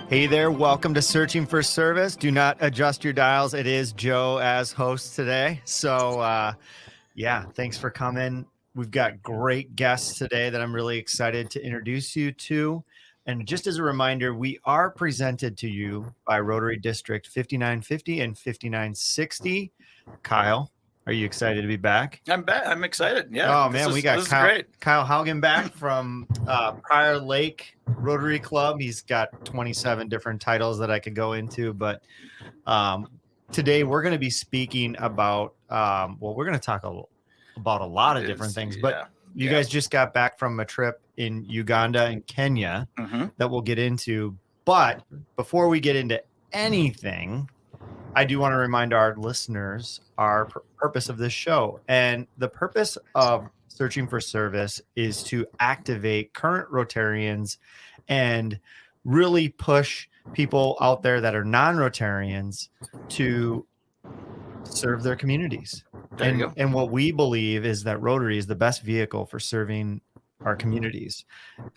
Hey there, welcome to Searching for Service. Do not adjust your dials. It is Joe as host today. So, thanks for coming. We've got great guests today that I'm really excited to introduce you to. And just as a reminder, we are presented to you by Rotary District 5950 and 5960. Kyle, are you excited to be back? I'm back. I'm excited. Yeah. Oh man, we got this is great. Kyle Haugen back from Prior Lake Rotary Club. He's got 27 different titles that I could go into, but today we're going to be speaking about we're going to talk about a lot of different things. But you guys just got back from a trip in Uganda and Kenya that we'll get into. But before we get into anything, I do want to remind our listeners our purpose of this show. And the purpose of Searching for Service is to activate current Rotarians and really push people out there that are non-Rotarians to serve their communities. And what we believe is that Rotary is the best vehicle for serving our communities.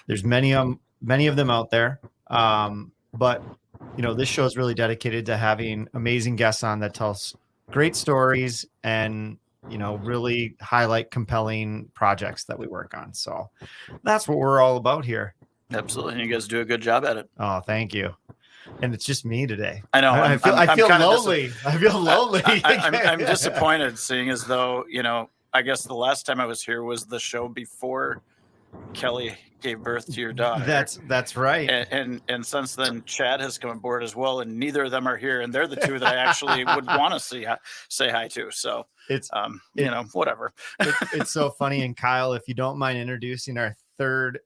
There's many of them out there, but this show is really dedicated to having amazing guests on that tell us great stories and, really highlight compelling projects that we work on. So that's what we're all about here. Absolutely. And you guys do a good job at it. Oh, thank you. And it's just me today. I know. I feel lonely. I feel lonely. I'm disappointed, seeing as though, I guess the last time I was here was the show before Kelly gave birth to your daughter. That's right. And since then, Chad has come aboard as well, and neither of them are here, and they're the two that I actually would want to say hi to. So it's whatever. It's so funny. And Kyle, if you don't mind introducing our third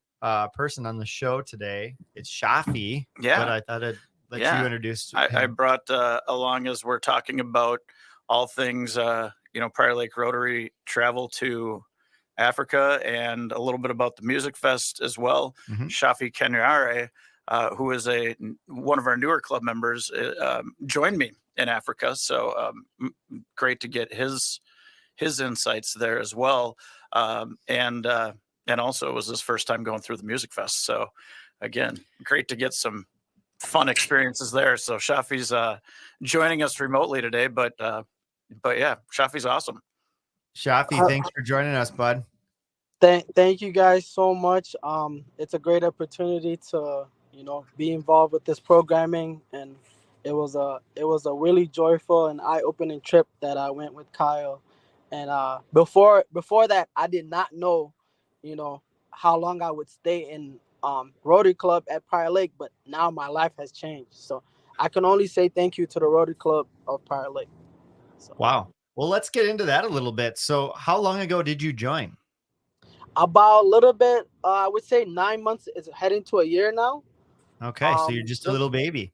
person on the show today, it's Shafi. Yeah. But I thought I'd let you introduce. I brought along, as we're talking about all things, Prior Lake Rotary travel to Africa, and a little bit about the Music Fest as well. Shafi Kenyare, who is one of our newer club members, joined me in Africa. So great to get his insights there as well. And also it was his first time going through the Music Fest. So again, great to get some fun experiences there. So Shafi's joining us remotely today, but yeah, Shafi's awesome. Shafi, thanks for joining us, bud. Thank you guys so much. It's a great opportunity to be involved with this programming, and it was a really joyful and eye-opening trip that I went with Kyle. And before that, I did not know how long I would stay in Rotary Club at Prior Lake, but now my life has changed. So I can only say thank you to the Rotary Club of Prior Lake. So. Wow. Well, let's get into that a little bit. So how long ago did you join? About a little bit, I would say 9 months. It's heading to a year now. Okay, so you're just a little baby.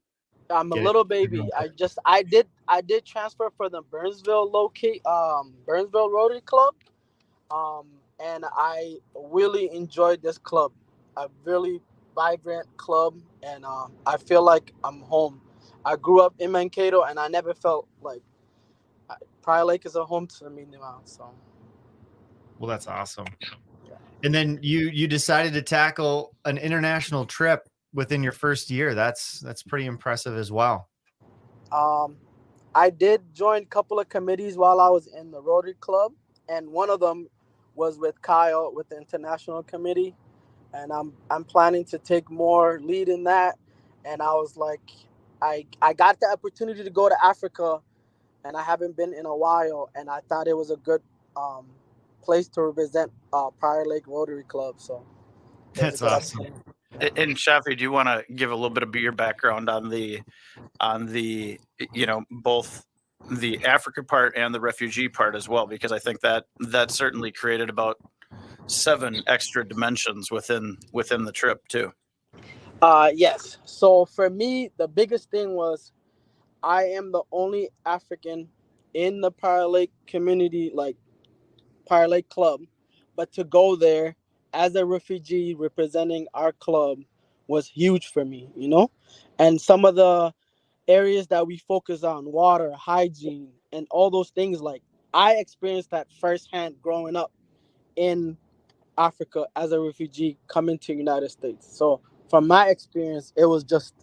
I'm a little baby. I did transfer for the Burnsville Burnsville Rotary Club, and I really enjoyed this club. A really vibrant club, and I feel like I'm home. I grew up in Mankato, and I never felt like Prior Lake is a home to me now. So, well, that's awesome. And then you decided to tackle an international trip within your first year. That's pretty impressive as well. I did join a couple of committees while I was in the Rotary Club, and one of them was with Kyle with the International Committee, and I'm planning to take more lead in that. And I was like, I got the opportunity to go to Africa, and I haven't been in a while, and I thought it was a good place to represent Prior Lake Rotary Club. So that's awesome. And Shafi, do you want to give a little bit of your background on the both the Africa part and the refugee part as well? Because I think that certainly created about 7 extra dimensions within the trip too. Yes. So for me, the biggest thing was I am the only African in the Prior Lake community, like Prior Lake Club, but to go there as a refugee representing our club was huge for me, and some of the areas that we focus on, water, hygiene, and all those things, like I experienced that firsthand growing up in Africa as a refugee coming to the United States. So from my experience, it was just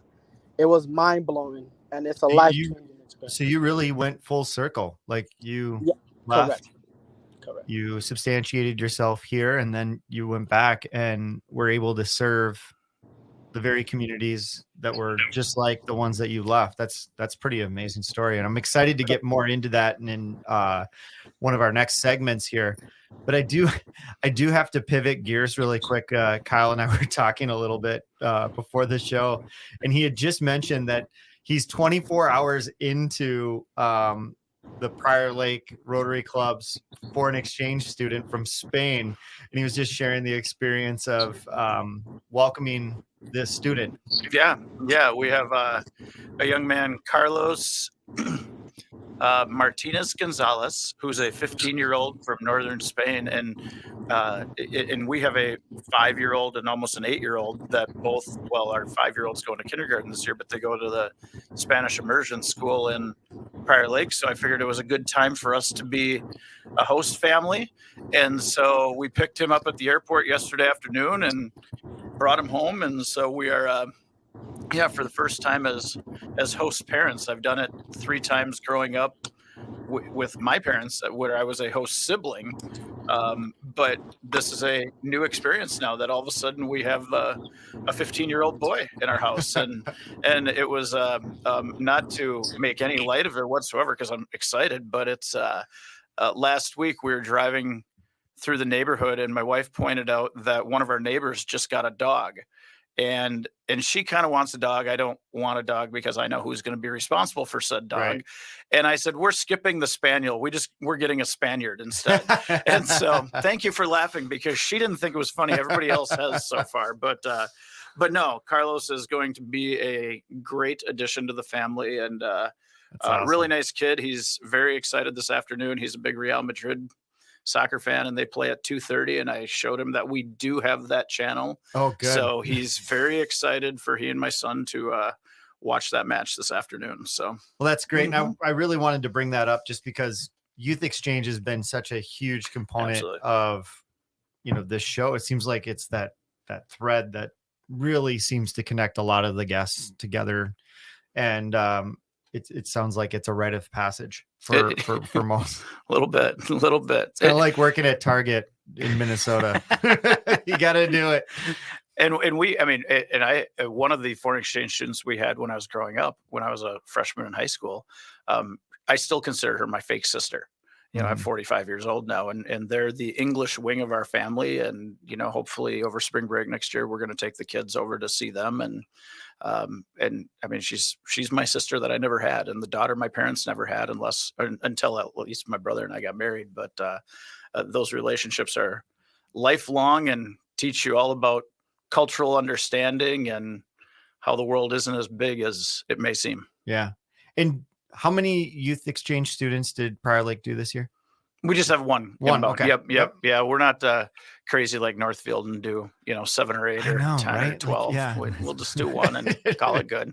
it was mind blowing, and it's a You- life changing experience. So you really went full circle. Like you Yeah, left, correct. you substantiated yourself here, and then you went back and were able to serve the very communities that were just like the ones that you left. That's pretty amazing story, and I'm excited to get more into that in one of our next segments here. But I do have to pivot gears really quick. Kyle and I were talking a little bit before the show, and he had just mentioned that he's 24 hours into the Prior Lake Rotary Club's foreign exchange student from Spain, and he was just sharing the experience of welcoming this student. Yeah, we have a young man, Carlos Martinez Gonzalez, who's a 15-year-old from northern Spain, and we have a 5-year-old and almost an 8-year-old that both, well, our 5-year-old's going to kindergarten this year, but they go to the Spanish immersion school in Prior Lake. So I figured it was a good time for us to be a host family, and so we picked him up at the airport yesterday afternoon and brought him home, and so we are. For the first time as host parents. I've done it 3 times growing up with my parents, where I was a host sibling. But this is a new experience now that all of a sudden we have a 15-year-old boy in our house, and it was not to make any light of it whatsoever, because I'm excited. But it's last week we were driving through the neighborhood, and my wife pointed out that one of our neighbors just got a dog. And she kind of wants a dog. I don't want a dog because I know who's going to be responsible for said dog. Right. And I said, we're skipping the spaniel. We're getting a Spaniard instead. And so thank you for laughing, because she didn't think it was funny. Everybody else has so far. But no, Carlos is going to be a great addition to the family, and awesome. Really nice kid. He's very excited this afternoon. He's a big Real Madrid soccer fan, and they play at 2:30, and I showed him that we do have that channel. Oh, good. So he's very excited for he and my son to watch that match this afternoon. So, well, that's great. Now, I really wanted to bring that up just because youth exchange has been such a huge component Absolutely. of, this show. It seems like it's that thread that really seems to connect a lot of the guests together. And it sounds like it's a rite of passage for most. A little bit. It's kind of like working at Target in Minnesota. You got to do it. And one of the foreign exchange students we had when I was growing up, when I was a freshman in high school, I still consider her my fake sister. I'm 45 years old now, and they're the English wing of our family. And, hopefully over spring break next year, we're going to take the kids over to see them. And she's my sister that I never had, and the daughter my parents never had until at least my brother and I got married. But those relationships are lifelong and teach you all about cultural understanding and how the world isn't as big as it may seem. Yeah. And how many youth exchange students did Prior Lake do this year? We just have one. Okay. Yep. Yeah. We're not crazy like Northfield and do, 7 or 8 or 10 or 12. Like, we'll just do one and call it good.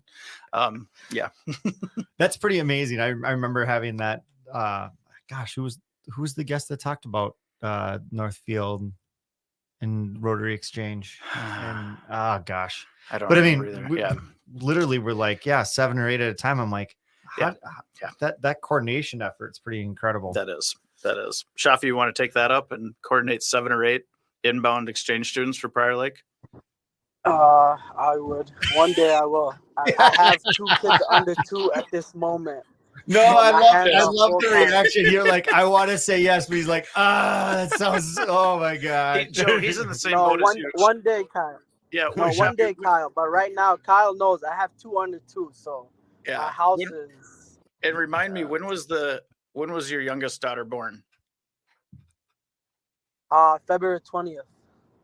Yeah. That's pretty amazing. I remember having that. Who's the guest that talked about Northfield and Rotary Exchange? And I don't. But literally, we're like, 7 or 8 at a time. I'm like, that coordination effort is pretty incredible. That is. Shafi, you want to take that up and coordinate 7 or 8 inbound exchange students for Prior Lake? I would. One day I will. I have 2 kids under 2 at this moment. No, I love the reaction. You're like, I want to say yes, but he's like, that sounds. Oh my god, Joe, he's in the same boat as you. One day, Kyle. Yeah, one day, Kyle. But right now, Kyle knows I have 2 under 2, so my house is. And remind me, when was your youngest daughter born? February 20th.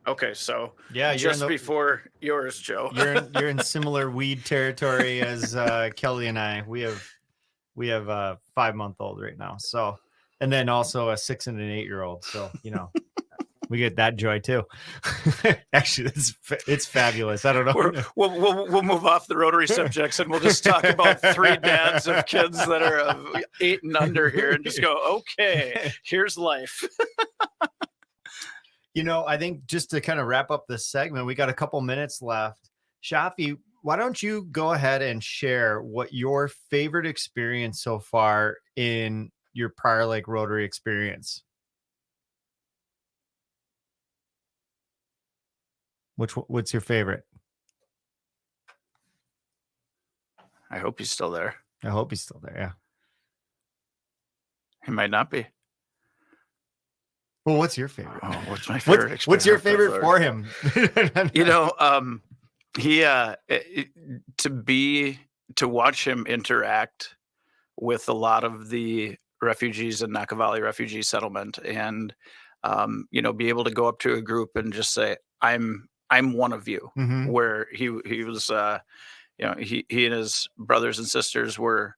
Okay, so just before yours, Joe. You're in similar weed territory as Kelly and I. We have a 5-month-old right now. So, and then also a 6 and an 8-year-old. So, we get that joy too. Actually, it's fabulous. I don't know. We'll move off the Rotary subjects and we'll just talk about 3 dads of kids that are 8 and under here, and just go, okay, here's life. I think just to kind of wrap up this segment, we got a couple minutes left. Shafi, why don't you go ahead and share what your favorite experience so far in your Prior Lake Rotary experience? What's your favorite? I hope he's still there. I hope he's still there. Yeah. He might not be. Well, what's your favorite? Oh, what's my favorite? What's your favorite for him? To watch him interact with a lot of the refugees in Naka Valley refugee settlement, and be able to go up to a group and just say, I'm one of you. Mhm. Where he was, he and his brothers and sisters were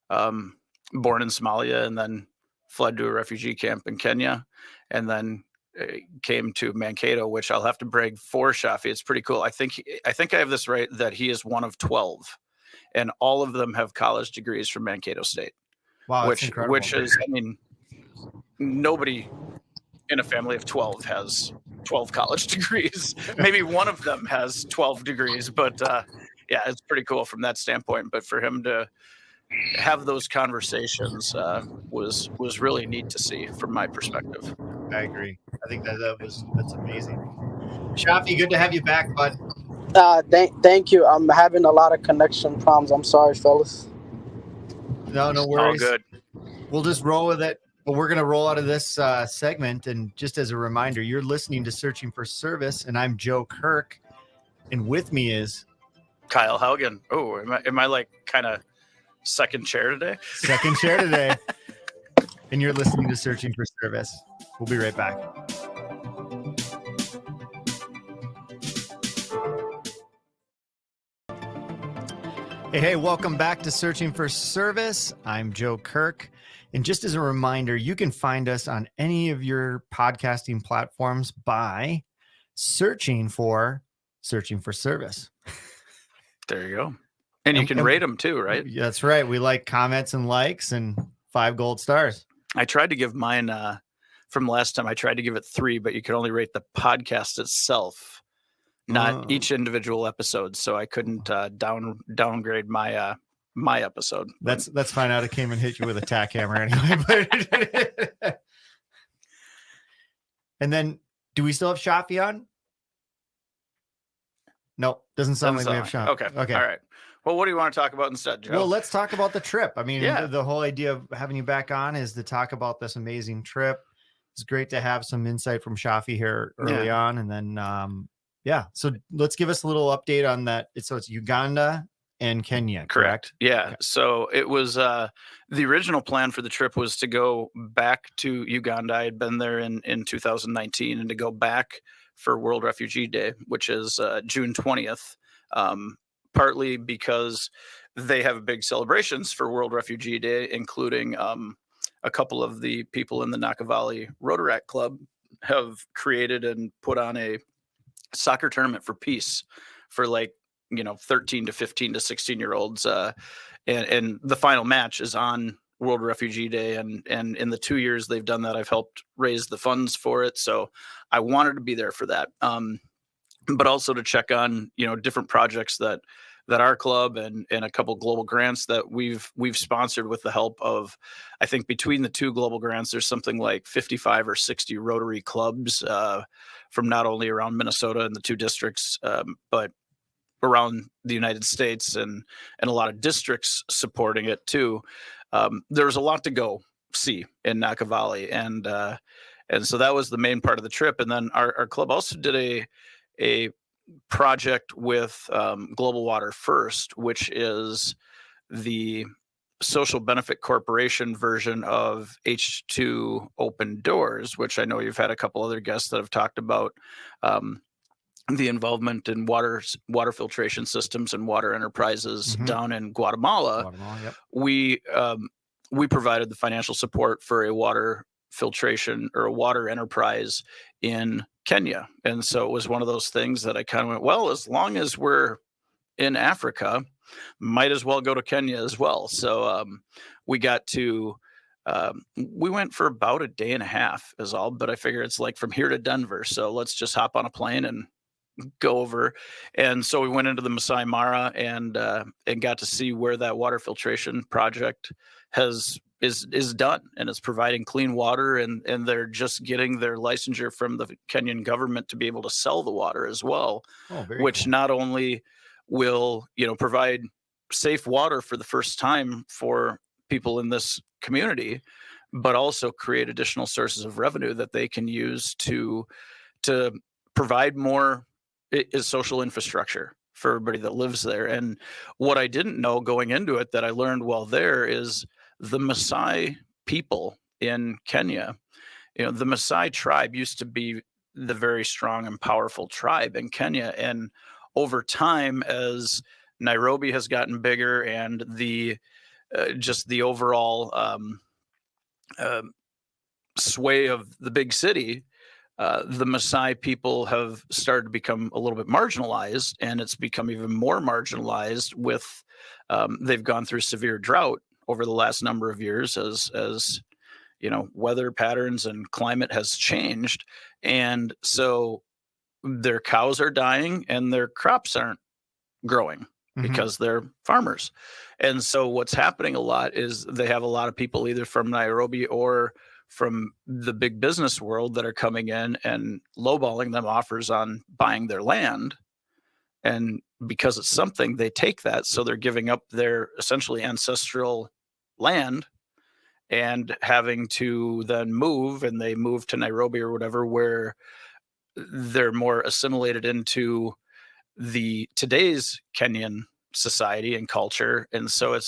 born in Somalia and then fled to a refugee camp in Kenya, and then came to Mankato, which I'll have to brag for Shafi. It's pretty cool. I think I have this right, that he is one of 12, and all of them have college degrees from Mankato State. Wow, which is, I mean, nobody in a family of 12 has 12 college degrees. Maybe one of them has 12 degrees, but yeah, it's pretty cool from that standpoint. But for him to have those conversations was really neat to see from my perspective. I agree. I think that's amazing. Shafi, good to have you back, bud. Thank you. I'm having a lot of connection problems. I'm sorry, fellas. No worries. All good. We'll just roll with it. But we're going to roll out of this segment. And just as a reminder, you're listening to Searching for Service, and I'm Joe Kirk. And with me is Kyle Haugen. Oh, am I like kind of second chair today? Second chair today. And you're listening to Searching for Service. We'll be right back. Hey, welcome back to Searching for Service. I'm Joe Kirk. And just as a reminder, you can find us on any of your podcasting platforms by searching for Service. There you go. And you can rate them too, right? That's right. We like comments and likes and 5 gold stars. I tried to give mine from last time. I tried to give it 3, but you could only rate the podcast itself, not each individual episode. So I couldn't downgrade my my episode. That's fine. I'd have came and hit you with a tack hammer anyway. And then, do we still have Shafi on? Nope, doesn't sound like we have Shafi. Okay. All right. Well, what do you want to talk about instead, Joe? Well, let's talk about the trip. I mean, the whole idea of having you back on is to talk about this amazing trip. It's great to have some insight from Shafi here early on. And then, so let's give us a little update on that. So it's Uganda and Kenya, correct? Yeah. Okay. So it was the original plan for the trip was to go back to Uganda. I had been there in 2019, and to go back for World Refugee Day, which is June 20th, partly because they have big celebrations for World Refugee Day, including a couple of the people in the Naka Valley Rotary Club have created and put on a soccer tournament for peace for 13 to 15 to 16-year-olds. And the final match is on World Refugee Day. And in the 2 years they've done that, I've helped raise the funds for it. So I wanted to be there for that. But also to check on, different projects that our club and a couple global grants that we've sponsored with the help of, I think between the 2 global grants, there's something like 55 or 60 Rotary clubs from not only around Minnesota and the 2 districts, but around the United States, and a lot of districts supporting it too. There's a lot to go see in Naka Valley. And so that was the main part of the trip. And then our club also did a project with Global Water First, which is the social benefit corporation version of H2 Open Doors, which I know you've had a couple other guests that have talked about the involvement in water filtration systems and water enterprises down in Guatemala. Yep. We provided the financial support for a water filtration or a water enterprise in Kenya. And so it was one of those things that I kind of went, well, as long as we're in Africa, might as well go to Kenya as well. So we got to, we went for about a day and a half is all, but I figure it's like from here to Denver. So let's just hop on a plane and go over. And so we went into the Masai Mara and got to see where that water filtration project is done, and it's providing clean water, and they're just getting their licensure from the Kenyan government to be able to sell the water as well. Oh, very which cool. not only will, provide safe water for the first time for people in this community, but also create additional sources of revenue that they can use to provide more social infrastructure for everybody that lives there. And what I didn't know going into it that I learned while there is the Maasai people in Kenya. The Maasai tribe used to be the very strong and powerful tribe in Kenya. And over time, as Nairobi has gotten bigger and the just the overall sway of the big city, the Maasai people have started to become a little bit marginalized, and it's become even more marginalized with they've gone through severe drought over the last number of years as weather patterns and climate has changed. And so their cows are dying and their crops aren't growing because they're farmers. And so what's happening a lot is they have a lot of people either from Nairobi or from the big business world that are coming in and lowballing them offers on buying their land. And because it's something, they take that. So they're giving up their essentially ancestral land and having to then move, and they move to Nairobi or whatever, where they're more assimilated into today's Kenyan society and culture. And so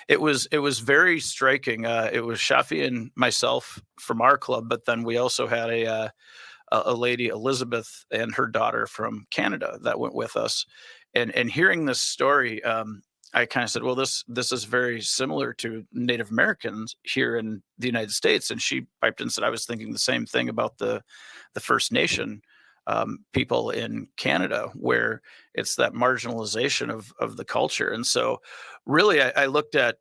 it was very striking. It was Shafi and myself from our club, but then we also had a lady, Elizabeth, and her daughter from Canada that went with us. And hearing this story, I kind of said, well, this is very similar to Native Americans here in the United States. And she piped in and said, I was thinking the same thing about the First Nation people in Canada, where it's that marginalization of the culture. And so really, I looked at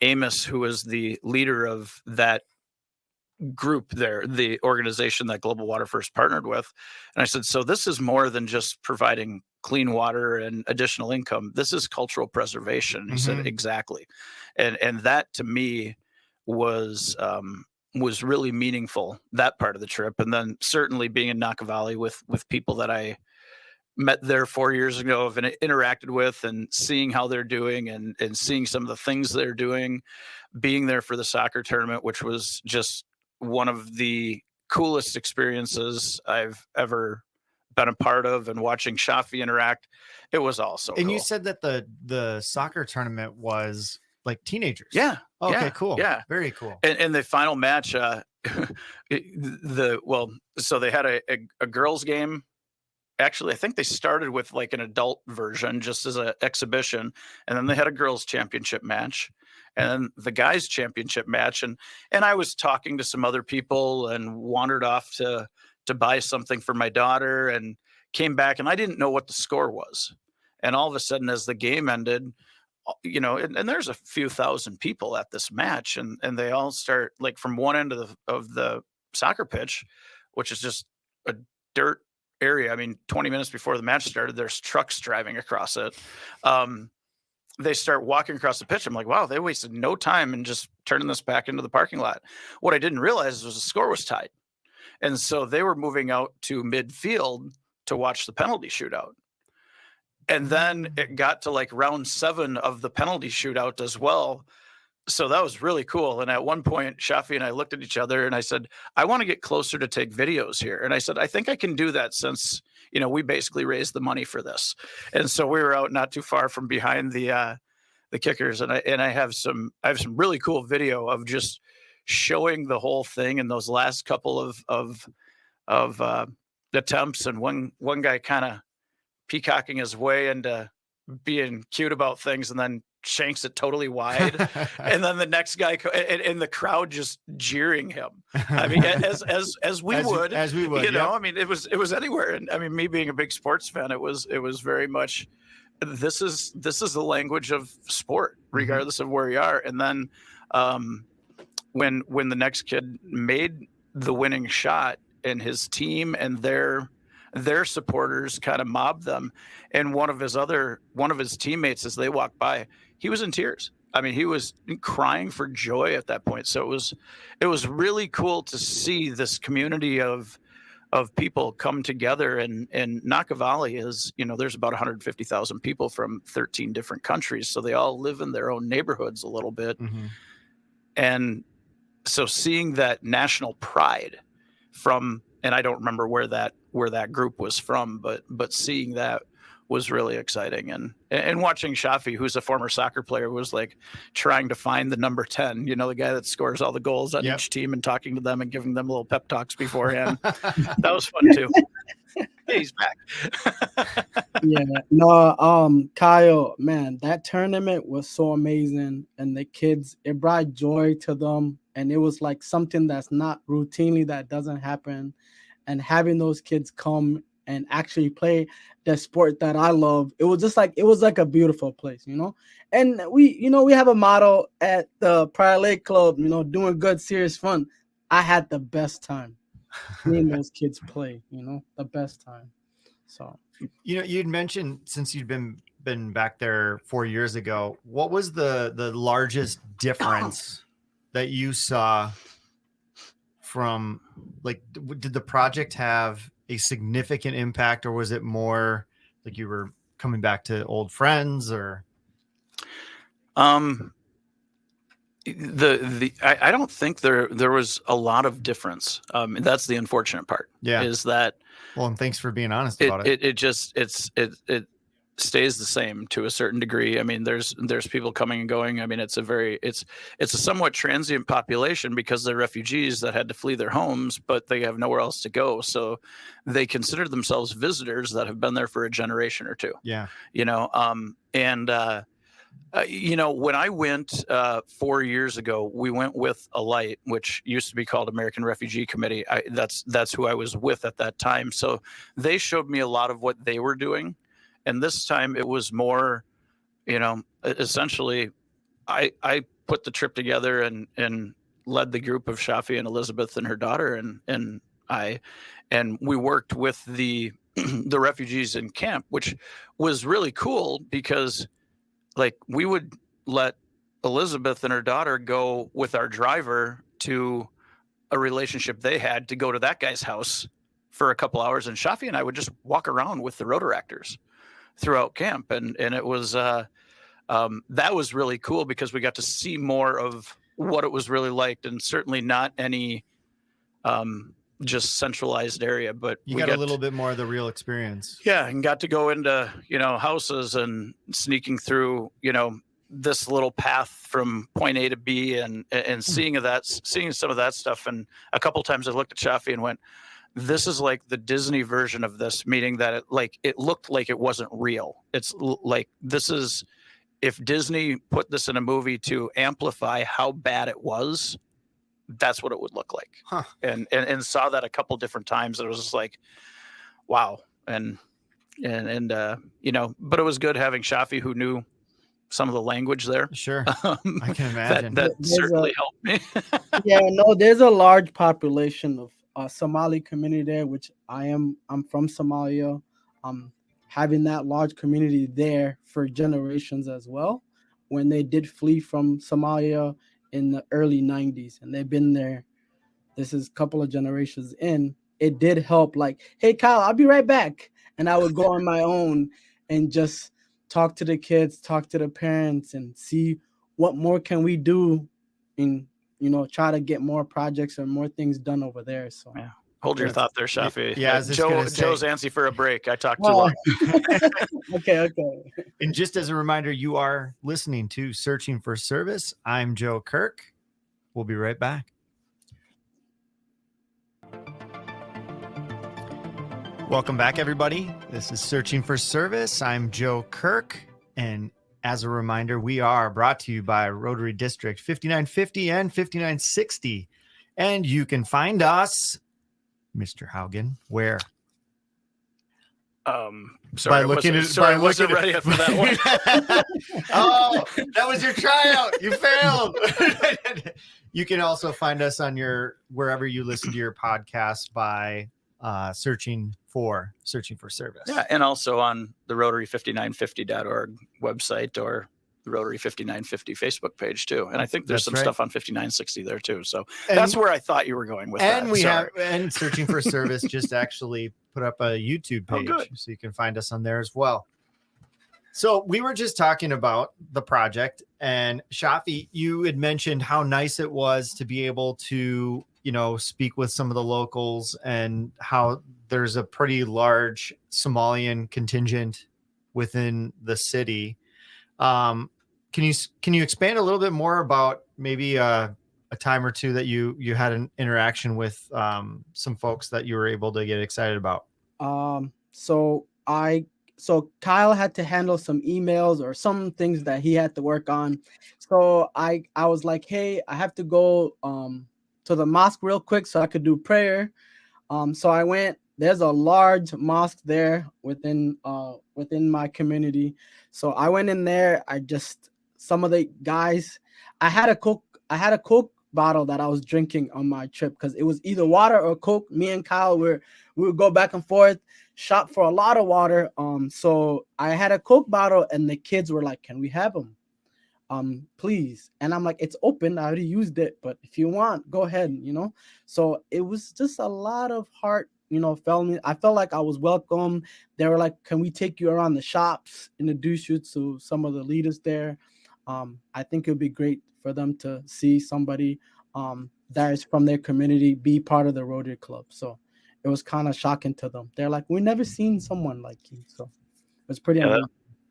Amos, who was the leader of that group there, the organization that Global Water First partnered with. And I said, so this is more than just providing clean water and additional income. This is cultural preservation. He said, exactly. And that to me was really meaningful, that part of the trip. And then certainly being in Nakavali with people that I met there 4 years ago and interacted with, and seeing how they're doing and seeing some of the things they're doing, being there for the soccer tournament, which was just one of the coolest experiences I've ever been a part of, and watching Shafi interact. It was also And cool. you said that the soccer tournament was like teenagers. Yeah. Okay, yeah, cool. Yeah. Very cool. And the final match, so they had a girls game. Actually, I think they started with like an adult version just as an exhibition, and then they had a girls championship match, and then the guys championship match. And I was talking to some other people and wandered off to buy something for my daughter, and came back, and I didn't know what the score was. And all of a sudden, as the game ended, and there's a few thousand people at this match, and they all start, like, from one end of the soccer pitch, which is just a dirt area. I mean, 20 minutes before the match started, there's trucks driving across it. They start walking across the pitch. I'm like, wow, they wasted no time in just turning this back into the parking lot. What I didn't realize was the score was tied. And so they were moving out to midfield to watch the penalty shootout. And then it got to like round 7 of the penalty shootout as well. So that was really cool. And at one point, Shafi and I looked at each other, and I said, I want to get closer to take videos here. And I said, I think I can do that, since, we basically raised the money for this. And so we were out not too far from behind the kickers. And I have some really cool video of just showing the whole thing in those last couple of attempts. And one guy kind of peacocking his way into being cute about things, and then shanks it totally wide. And then the next guy and the crowd just jeering him. I mean, as we would, I mean, it was anywhere. And I mean, me being a big sports fan, it was very much, this is the language of sport, regardless of where you are. And then when the next kid made the winning shot, and his team and their supporters kind of mobbed them. And one of his teammates, as they walked by, he was in tears. I mean, he was crying for joy at that point. So it was really cool to see this community of people come together. And Naka Valley is, there's about 150,000 people from 13 different countries. So they all live in their own neighborhoods a little bit. Mm-hmm. And so seeing that national pride from, and I don't remember where that group was from, but seeing that was really exciting. And watching Shafi, who's a former soccer player, was like trying to find the number 10, the guy that scores all the goals on each team, and talking to them and giving them little pep talks beforehand. That was fun too. Yeah, he's back. Yeah, no, Kyle, man, that tournament was so amazing, and the kids, it brought joy to them, and it was like something that's not routinely, that doesn't happen, and having those kids come and actually play the sport that I love, it was like a beautiful place, And we have a motto at the Prior Lake Club, doing good, serious fun. I had the best time seeing those kids play, the best time. So, you'd mentioned, since you'd been back there 4 years ago, what was the largest difference that you saw from, like, did the project have a significant impact, or was it more like you were coming back to old friends? Or I don't think there was a lot of difference. That's the unfortunate part. Yeah. Is that, well, and thanks for being honest about it. It stays the same to a certain degree. I mean, there's people coming and going. I mean, it's a somewhat transient population, because they're refugees that had to flee their homes, but they have nowhere else to go. So they consider themselves visitors that have been there for a generation or two. Yeah. When I went 4 years ago, we went with Alight, which used to be called American Refugee Committee. That's who I was with at that time. So they showed me a lot of what they were doing. And this time it was more, essentially, I put the trip together and led the group of Shafi and Elizabeth and her daughter, and we worked with the the refugees in camp, which was really cool, because like we would let Elizabeth and her daughter go with our driver to a relationship they had, to go to that guy's house for a couple hours, and Shafi and I would just walk around with the Rotaractors throughout camp, and it was that was really cool, because we got to see more of what it was really like, and certainly not any just centralized area, but you got a little bit more of the real experience. Yeah, and got to go into houses and sneaking through this little path from point A to B, and seeing some of that stuff. And a couple times I looked at Shafi and went, this is like the Disney version of this, meaning that it looked like it wasn't real. It's like, this is, if Disney put this in a movie to amplify how bad it was, that's what it would look like. Huh. And saw that a couple different times. It was just like, wow. And but it was good having Shafi, who knew some of the language there. Sure. I can imagine. that certainly helped me. Yeah, no, there's a large population of Somali community there, which I'm from Somalia. Having that large community there for generations as well, when they did flee from Somalia in the early 90s, and they've been there, this is a couple of generations in, it did help. Like, hey Kyle, I'll be right back, and I would go on my own and just talk to the kids, talk to the parents, and see what more can we do, and try to get more projects or more things done over there. So yeah. Hold your thought there, Shafi. Yeah, Joe's antsy for a break. I talked too long. Okay. And just as a reminder, you are listening to Searching for Service. I'm Joe Kirk. We'll be right back. Welcome back, everybody. This is Searching for Service. I'm Joe Kirk. And as a reminder, we are brought to you by Rotary District 5950 and 5960. And you can find us, Mr. Haugen, where? Sorry, I wasn't ready for that one. Oh, that was your tryout. You failed. You can also find us on wherever you listen to your podcast by searching for service. Yeah, and also on the rotary5950.org website or the Rotary 5950 Facebook page too. And I think there's some stuff on 5960 there too. So that's where I thought you were going with that. And we have searching for service just actually put up a YouTube page, so you can find us on there as well. So we were just talking about the project, and Shafi, you had mentioned how nice it was to be able to, speak with some of the locals, and how there's a pretty large Somalian contingent within the city. Can you expand a little bit more about maybe a time or two that you had an interaction with some folks that you were able to get excited about? So Kyle had to handle some emails or some things that he had to work on. So I was like, hey, I have to go to the mosque real quick so I could do prayer. So I went. There's a large mosque there within my community. So I went in there. Some of the guys, I had a Coke bottle that I was drinking on my trip, because it was either water or Coke. Me and Kyle we would go back and forth, shop for a lot of water. So I had a Coke bottle, and the kids were like, "Can we have them, please?" And I'm like, "It's open. I already used it, but if you want, go ahead." So it was just a lot of heart. I felt like I was welcome. They were like, "Can we take you around the shops, introduce you to some of the leaders there?" I think it would be great for them to see somebody that is from their community be part of the Rotary Club. So it was kind of shocking to them. They're like, "We never seen someone like you." So it was pretty amazing.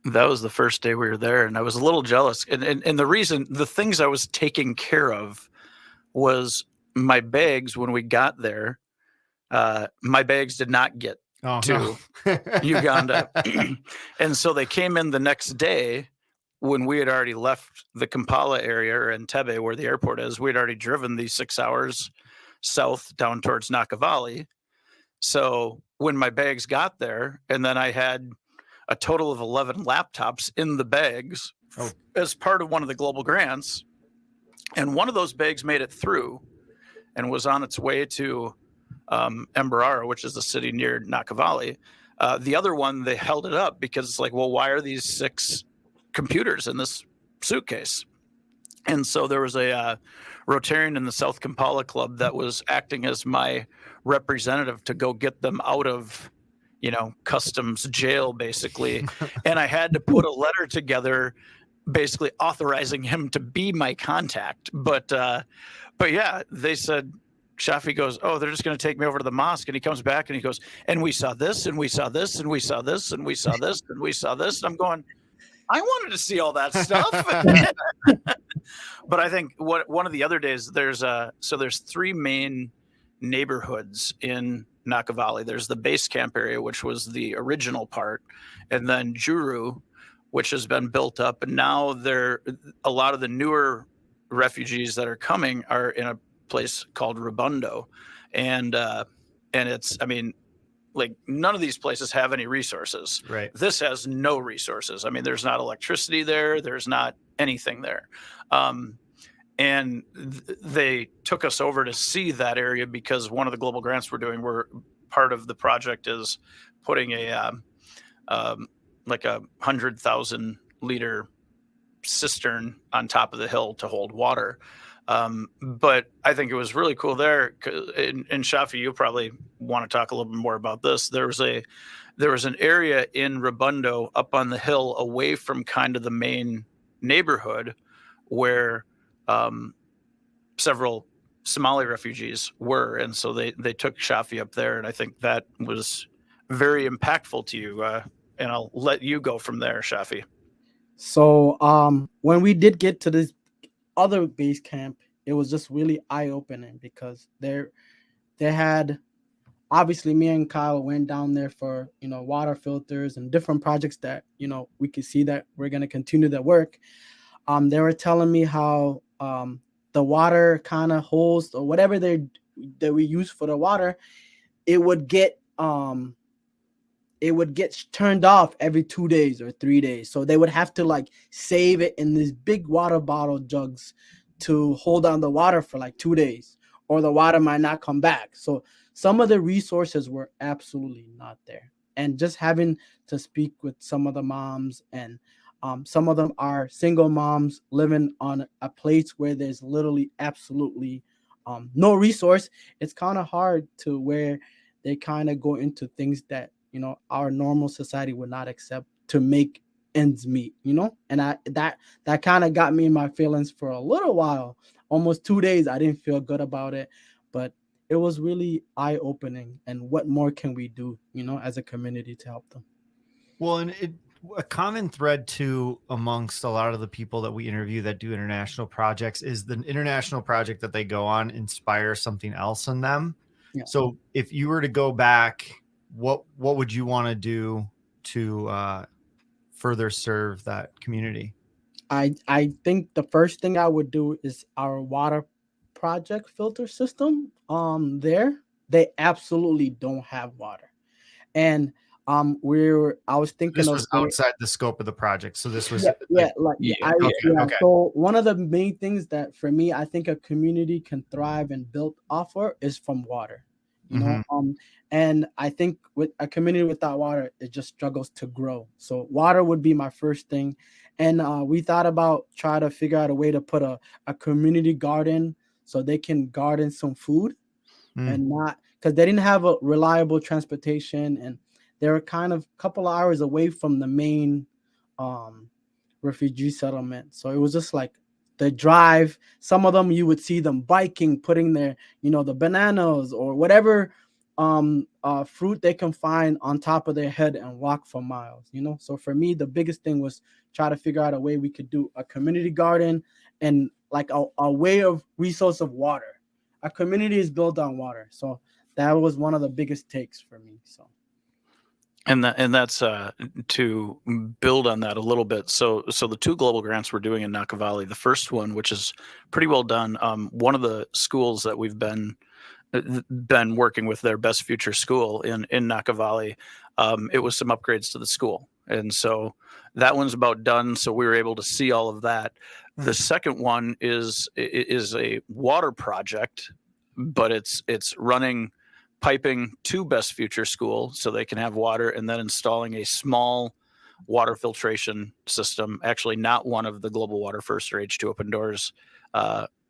That was the first day we were there, and I was a little jealous. And the things I was taking care of was my bags. When we got there, my bags did not get to Uganda. And so they came in the next day when we had already left the Kampala area, or Entebbe, where the airport is. We'd already driven these 6 hours south down towards Nakavali. So when my bags got there, and then I had a total of 11 laptops in the bags as part of one of the global grants. And one of those bags made it through and was on its way to Mbarara, which is a city near Nakavali. The other one, they held it up because it's like, well, why are these 6 computers in this suitcase? And so there was a Rotarian in the South Kampala Club that was acting as my representative to go get them out of, customs jail, basically. And I had to put a letter together basically authorizing him to be my contact. But yeah, they said, Shafi goes, "Oh, they're just going to take me over to the mosque." And he comes back and he goes, "And we saw this, and we saw this, and we saw this, and we saw this, and we saw this." And I'm going, I wanted to see all that stuff. But I think one of the other days, there's 3 main neighborhoods in Nakavali. There's the base camp area, which was the original part, and then Juru, which has been built up. And now a lot of the newer refugees that are coming are in a place called Rubundo. And it's, like, none of these places have any resources. Right. This has no resources. There's not electricity there. There's not anything there. And they took us over to see that area because one of the global grants we're doing, part of the project is putting like a 100,000 liter cistern on top of the hill to hold water. But I think it was really cool there. And Shafi, you'll probably want to talk a little bit more about this. There was an area in Rubundo up on the hill away from kind of the main neighborhood where several Somali refugees were. And so they took Shafi up there. And I think that was very impactful to you. And I'll let you go from there, Shafi. So when we did get to this other base camp, it was just really eye-opening because they had, obviously me and Kyle went down there for water filters and different projects that we could see that we're going to continue that work. They were telling me how the water kind of holes or whatever that we use for the water, it would get turned off every 2 days or 3 days. So they would have to like save it in these big water bottle jugs to hold on the water for like 2 days. or the water might not come back. So some of the resources were absolutely not there. And just having to speak with some of the moms, and some of them are single moms living on a place where there's literally absolutely no resource. It's kind of hard to where they kind of go into things that, you know, our normal society would not accept to make ends meet, you know. And that kind of got me in my feelings for a little while. Almost 2 days I didn't feel good about it, but it was really eye-opening. And what more can we do, you know, as a community to help them? Well, and a common thread too amongst a lot of the people that we interview that do international projects is the international project that they go on inspires something else in them. Yeah. So if you were to go back, what would you want to do to further serve that community? I think the first thing I would do is our water project filter system. There they absolutely don't have water, and I was thinking This of was outside the scope of the project. So this was yeah, like Yeah. okay. So one of the main things that for me I think a community can thrive and build off of is from water. You know, and I think with a community without water, it just struggles to grow. So water would be my first thing. And we thought about try to figure out a way to put a community garden so they can garden some food and not, because they didn't have a reliable transportation, and they were kind of a couple of hours away from the main um, refugee settlement. So it was just like the drive. Some of them you would see them biking, putting their, you know, the bananas or whatever fruit they can find on top of their head and walk for miles, you know. So for me, the biggest thing was try to figure out a way we could do a community garden and like a way of resource of water. A community is built on water. So that was one of the biggest takes for me. So And that's to build on that a little bit. So the two global grants we're doing in Naka Valley, the first one, which is pretty well done, one of the schools that we've been working with, their Best Future School in Naka Valley, it was some upgrades to the school, and so that one's about done. So we were able to see all of that. The second one is a water project, but it's running piping to Best Future School so they can have water, and then installing a small water filtration system, actually not one of the Global Water First or H2 Open Doors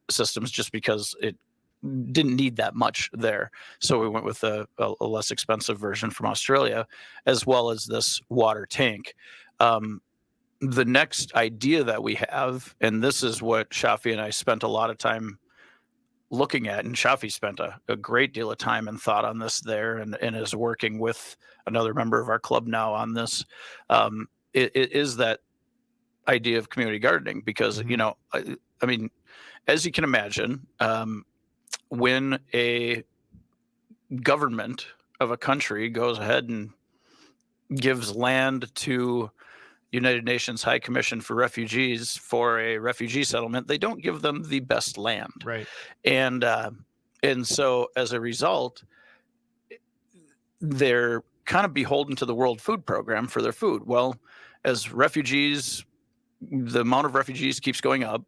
systems, just because it didn't need that much there. So we went with a less expensive version from Australia, as well as this water tank. The next idea that we have, and this is what Shafi and I spent a lot of time looking at, and Shafi spent a great deal of time and thought on this there, and is working with another member of our club now on this. It is that idea of community gardening, because, you know, I mean, as you can imagine, when a government of a country goes ahead and gives land to United Nations High Commission for Refugees for a refugee settlement, they don't give them the best land. Right. And so as a result, they're kind of beholden to the World Food Program for their food. Well, as refugees, the amount of refugees keeps going up,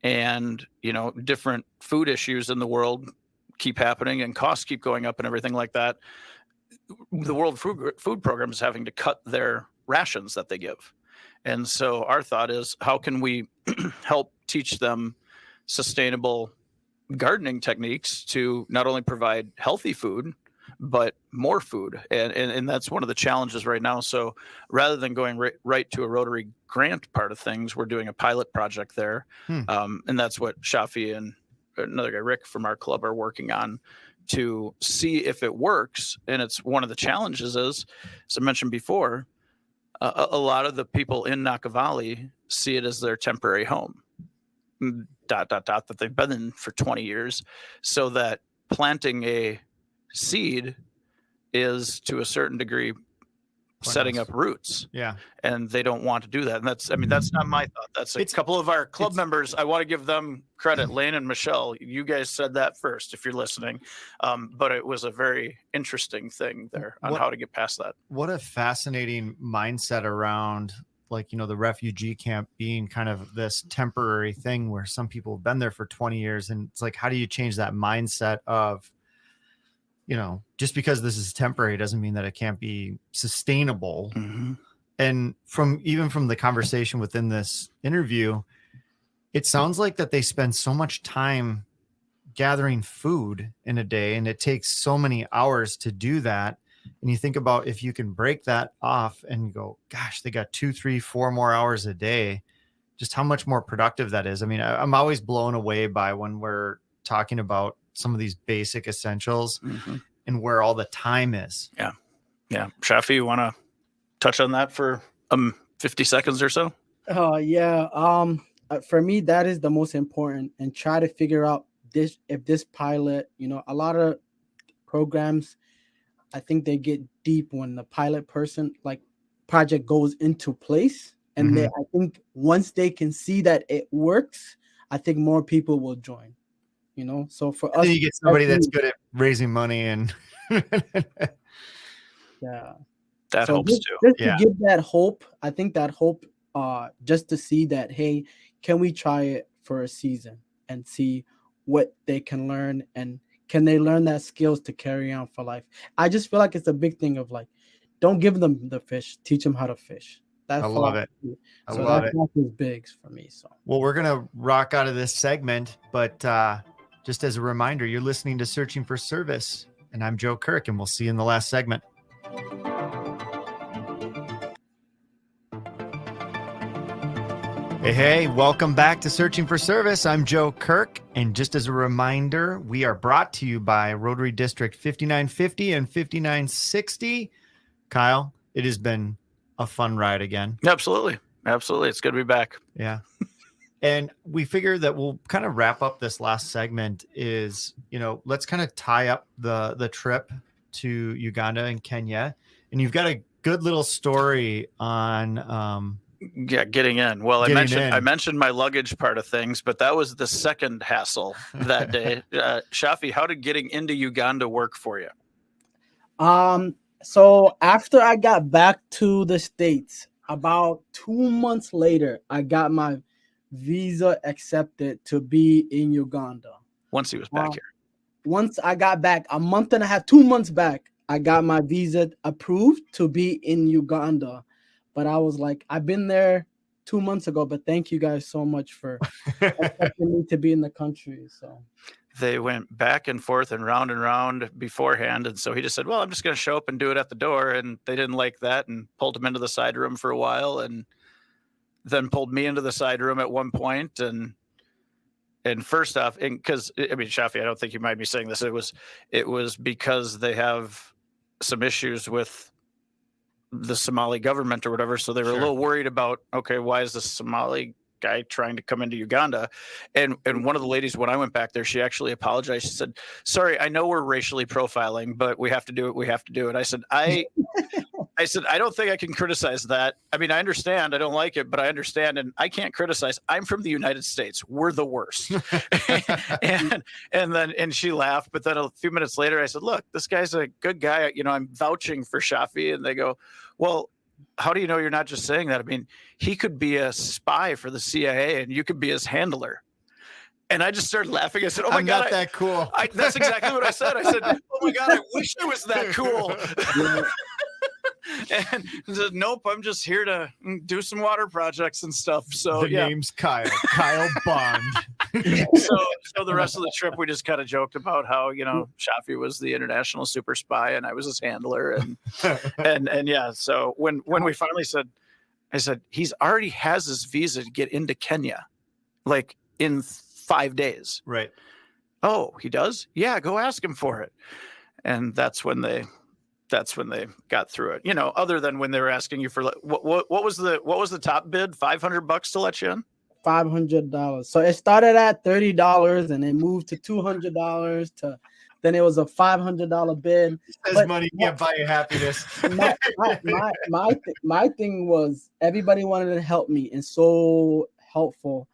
and, you know, different food issues in the world keep happening, and costs keep going up and everything like that. The World Food Program is having to cut their rations that they give. And so our thought is, how can we help teach them sustainable gardening techniques to not only provide healthy food, but more food? And that's one of the challenges right now. So rather than going right to a Rotary grant part of things, we're doing a pilot project there. And that's what Shafi and another guy, Rick, from our club are working on to see if it works. And it's one of the challenges is, as I mentioned before, a lot of the people in Naka Valley see it as their temporary home, ... that they've been in for 20 years. So that planting a seed is, to a certain degree, setting up roots. Yeah. And they don't want to do that. And that's not my thought. That's a couple of our club members. I want to give them credit. Lane and Michelle, you guys said that first, if you're listening. But it was a very interesting thing there on how to get past that. What a fascinating mindset around like, the refugee camp being kind of this temporary thing where some people have been there for 20 years. And it's like, how do you change that mindset of, just because this is temporary doesn't mean that it can't be sustainable. Mm-hmm. And from the conversation within this interview, it sounds like that they spend so much time gathering food in a day, and it takes so many hours to do that. And you think about if you can break that off and go, gosh, they got 2, 3, 4 more hours a day, just how much more productive that is. I mean, I'm always blown away by when we're talking about some of these basic essentials and where all the time is. Yeah. Yeah. Shafi, you want to touch on that for 50 seconds or so? Yeah. For me, that is the most important, and try to figure out if this pilot, a lot of programs, I think they get deep when the pilot project goes into place. And I think once they can see that it works, I think more people will join, so for us, you get somebody that's good at raising money and yeah, that so helps too. Just to give that hope, I think that hope, just to see that, hey, can we try it for a season and see what they can learn, and can they learn that skills to carry on for life? I just feel like it's a big thing of like, don't give them the fish, teach them how to fish. That's I love it. So that's big for me. So, well, we're going to rock out of this segment, but just as a reminder, you're listening to Searching for Service, and I'm Joe Kirk, and we'll see you in the last segment. Hey, welcome back to Searching for Service. I'm Joe Kirk, and just as a reminder, we are brought to you by Rotary District 5950 and 5960. Kyle, it has been a fun ride again. Absolutely. It's good to be back. Yeah. And we figure that we'll kind of wrap up this last segment is, let's kind of tie up the trip to Uganda and Kenya. And you've got a good little story on getting in. Well, I mentioned my luggage part of things, but that was the second hassle that day. Shafi, how did getting into Uganda work for you? So after I got back to the States, about 2 months later, I got my visa accepted to be in Uganda. Once he was back here. Once I got back, a month and a half, 2 months back, I got my visa approved to be in Uganda. But I was like, I've been there 2 months ago, but thank you guys so much for accepting me to be in the country. So they went back and forth and round beforehand. And so he just said, well, I'm just going to show up and do it at the door. And they didn't like that and pulled him into the side room for a while, and then pulled me into the side room at one point. And first off, because Shafi, I don't think you might be saying this. It was because they have some issues with the Somali government or whatever. So they were a little worried about, okay, why is the Somali guy trying to come into Uganda? And one of the ladies, when I went back there, she actually apologized. She said, sorry, I know we're racially profiling, but we have to do it. I said, I don't think I can criticize that. I mean, I understand. I don't like it, but I understand. And I can't criticize. I'm from the United States. We're the worst. and she laughed. But then a few minutes later, I said, look, this guy's a good guy. I'm vouching for Shafi. And they go, well, how do you know you're not just saying that? I mean, he could be a spy for the CIA and you could be his handler. And I just started laughing. I said, oh my God. Not that cool. That's exactly what I said. I said, oh my God, I wish I was that cool. And he said, nope, I'm just here to do some water projects and stuff. So the name's Kyle Bond. So the rest of the trip, we just kind of joked about how, Shafi was the international super spy and I was his handler. And yeah. So when we finally said, I said, he's already has his visa to get into Kenya, like in 5 days. Right. Oh, he does? Yeah. Go ask him for it. And that's when they got through it. Other than when they were asking you for what was the top bid? $500 to let you in? $500. So it started at $30 and it moved to $200 to then it was a $500 bid. Says money can't buy you happiness. My thing was everybody wanted to help me and so helpful.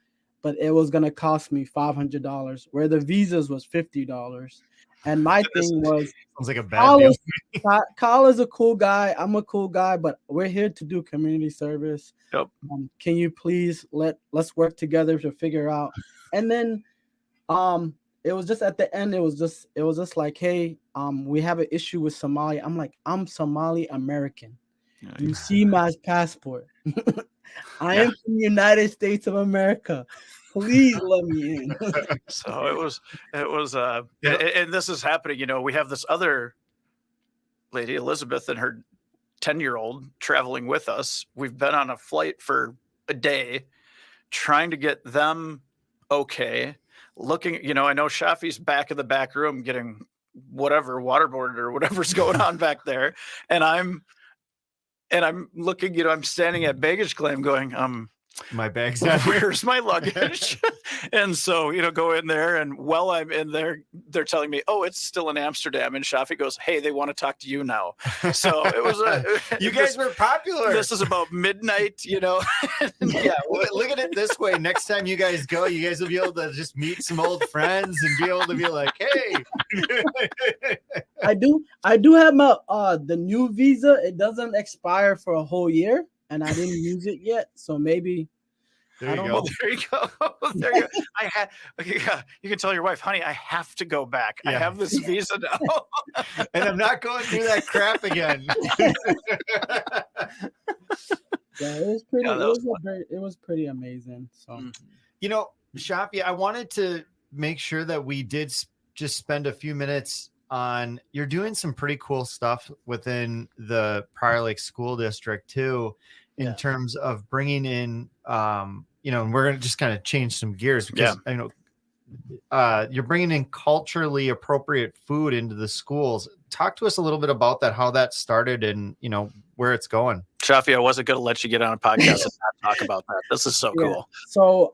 but it was gonna cost me $500, where the visas was $50. And my thing was, sounds like a bad deal. Kyle is a cool guy. I'm a cool guy, but we're here to do community service. Yep. Can you please let's work together to figure out? And then it was just at the end, it was just like, hey, we have an issue with Somalia. I'm like, I'm Somali American. You see my passport. I am from the United States of America. Please let me in. So it was and this is happening. You know, we have this other lady, Elizabeth, and her 10-year-old traveling with us. We've been on a flight for a day trying to get them okay. Looking, you know, I know Shafi's back in the back room getting whatever waterboarded or whatever's going on back there. And I'm looking, you know, I'm standing at baggage claim going, my bag's not here. Where's my luggage? And so, you know, go in there, and while I'm in there, they're telling me, oh, it's still in Amsterdam. And Shafi goes, hey, they want to talk to you now. So it was you guys were popular. This is about midnight, you know. Yeah, look at it this way. Next time you guys go, you guys will be able to just meet some old friends and be able to be like, hey. I do have my the new visa. It doesn't expire for a whole year, and I didn't use it yet. So maybe there you go. There you go. There you go. You can tell your wife, honey, I have to go back. Yeah. I have this visa now. And I'm not going through that crap again. Yeah, it was pretty. It was pretty amazing. So, you know, Shafi, I wanted to make sure that we did just spend a few minutes on. You're doing some pretty cool stuff within the Prior Lake School District too, in terms of bringing in, you know, and we're going to just kind of change some gears because I know you're bringing in culturally appropriate food into the schools. Talk to us a little bit about that, how that started, and you know where it's going. Shafi, I wasn't going to let you get on a podcast and not talk about that. This is so cool. So,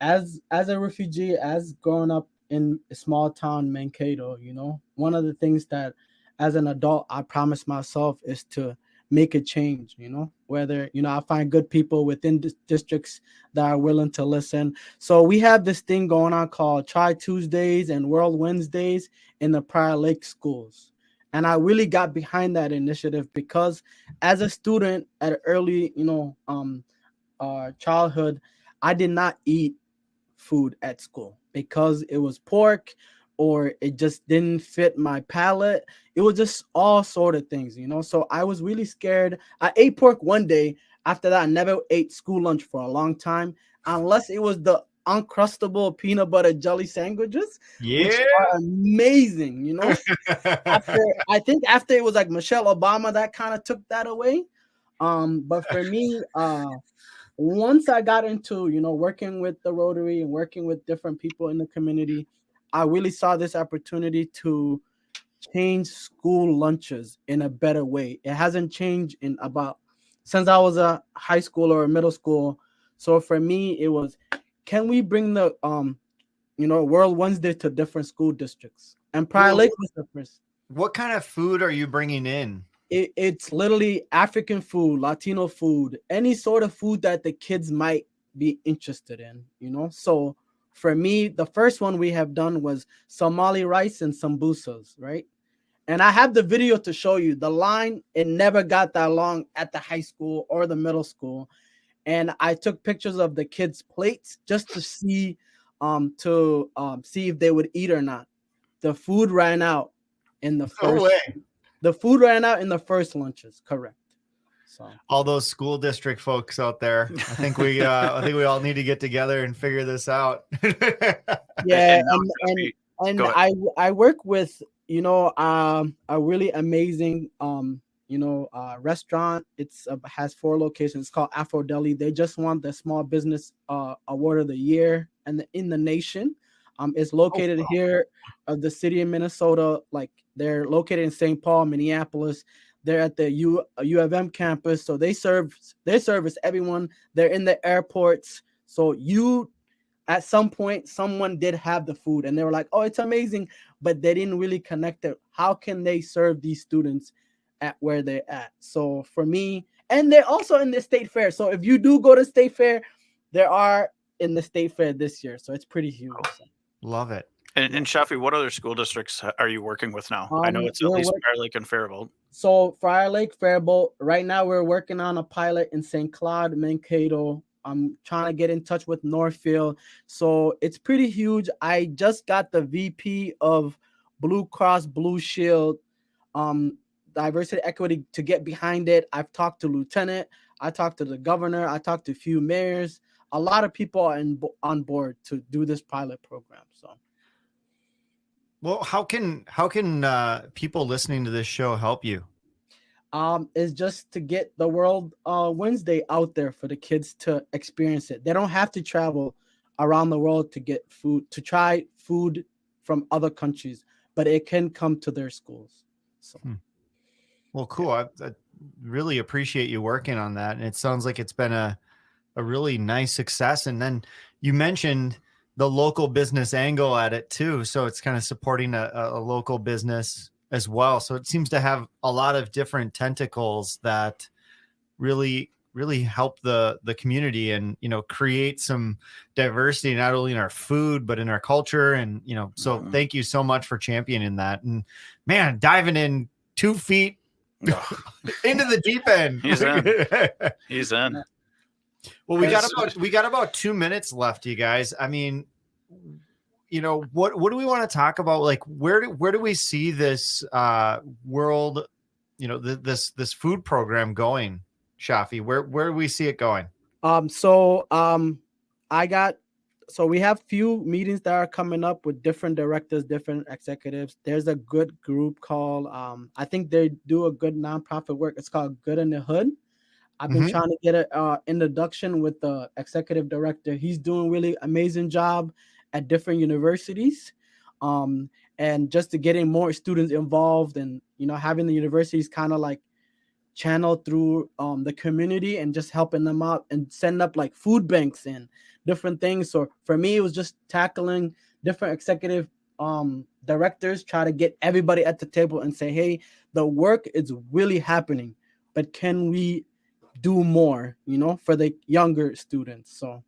as a refugee, as growing up in a small town, Mankato, you know, one of the things that as an adult I promised myself is to make a change, you know, whether, you know, I find good people within districts that are willing to listen. So we have this thing going on called Try Tuesdays and World Wednesdays in the Prior Lake schools. And I really got behind that initiative because as a student at early, you know, childhood, I did not eat food at school because it was pork or it just didn't fit my palate. It was just all sort of things, you know. So I was really scared. I ate pork one day. After that, I never ate school lunch for a long time, unless it was the Uncrustable peanut butter jelly sandwiches, which are amazing, you know. I think after it was like Michelle Obama that kind of took that away. But for me, once I got into, you know, working with the Rotary and working with different people in the community, I really saw this opportunity to change school lunches in a better way. It hasn't changed since I was a high school or a middle school. So for me, it was, can we bring the you know, World Wednesday to different school districts? And Prior Lake was the first. What kind of food are you bringing in? It's literally African food, Latino food, any sort of food that the kids might be interested in, you know. So for me, the first one we have done was Somali rice and sambusas, right? And I have the video to show you. The line, it never got that long at the high school or the middle school. And I took pictures of the kids' plates just to see see if they would eat or not. The food ran out in the first. No way. The food ran out in the first lunches, correct. So all those school district folks out there, I think we all need to get together and figure this out. Yeah, and I work with, you know, a really amazing you know, restaurant. It's has 4 locations. It's called Afro Deli. They just won the Small Business Award of the Year and in the nation. It's located here of the city of Minnesota. Like they're located in St. Paul, Minneapolis. They're at the U of M campus, so they service everyone. They're in the airports, so at some point someone did have the food, and they were like, "Oh, it's amazing," but they didn't really connect it. How can they serve these students at where they're at? So for me, and they're also in the state fair. So if you do go to state fair, in the state fair this year, so it's pretty huge. So. Love it. And Shafi, what other school districts are you working with now? I know it's at least Prior Lake and Faribault. So Prior Lake, Faribault. Right now, we're working on a pilot in St. Cloud, Mankato. I'm trying to get in touch with Northfield. So it's pretty huge. I just got the VP of Blue Cross Blue Shield diversity equity to get behind it. I've talked to Lieutenant. I talked to the governor. I talked to a few mayors. A lot of people are on board to do this pilot program. So. Well, how can people listening to this show help you? Is just to get the World Wednesday out there for the kids to experience it. They don't have to travel around the world to get food, to try food from other countries, but it can come to their schools. So, well, cool. I really appreciate you working on that, and it sounds like it's been a really nice success. And then you mentioned the local business angle at it too. So it's kind of supporting a local business as well. So it seems to have a lot of different tentacles that really help the community and, create some diversity, not only in our food, but in our culture. And, so thank you so much for championing that. And man, diving in 2 feet into the deep end. He's in. Well, we got about 2 minutes left, you guys. I mean, what do we want to talk about? Like, where do we see this world, this food program going, Shafi? Where do we see it going? So we have few meetings that are coming up with different directors, different executives. There's a good group called I think they do a good nonprofit work. It's called Good in the Hood. I've been trying to get an introduction with the executive director. He's doing really amazing job at different universities. And just to getting more students involved and, having the universities kind of like channel through the community and just helping them out and setting up like food banks and different things. So for me, it was just tackling different executive directors, try to get everybody at the table and say, hey, the work is really happening, but can we do more, for the younger students? So,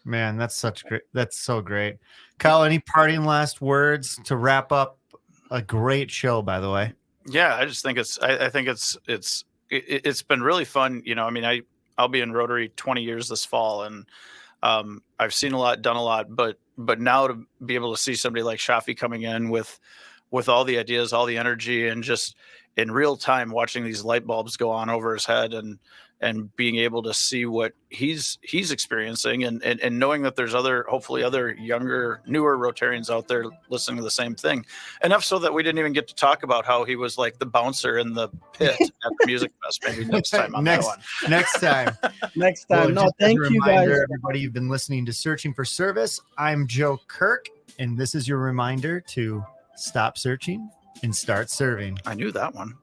man, that's so great. Kyle, any parting last words to wrap up a great show, by the way? Yeah, I just think I think it's been really fun. I'll be in Rotary 20 years this fall, and I've seen a lot, done a lot, but now to be able to see somebody like Shafi coming in with all the ideas, all the energy, and just in real time watching these light bulbs go on over his head and being able to see what he's experiencing and knowing that there's hopefully other younger, newer Rotarians out there listening to the same thing. Enough so that we didn't even get to talk about how he was like the bouncer in the pit at the music fest. Maybe next time on that one. Next time. Well, no, thank you guys. Everybody, you've been listening to Searching for Service. I'm Joe Kirk, and this is your reminder to stop searching and start serving. I knew that one.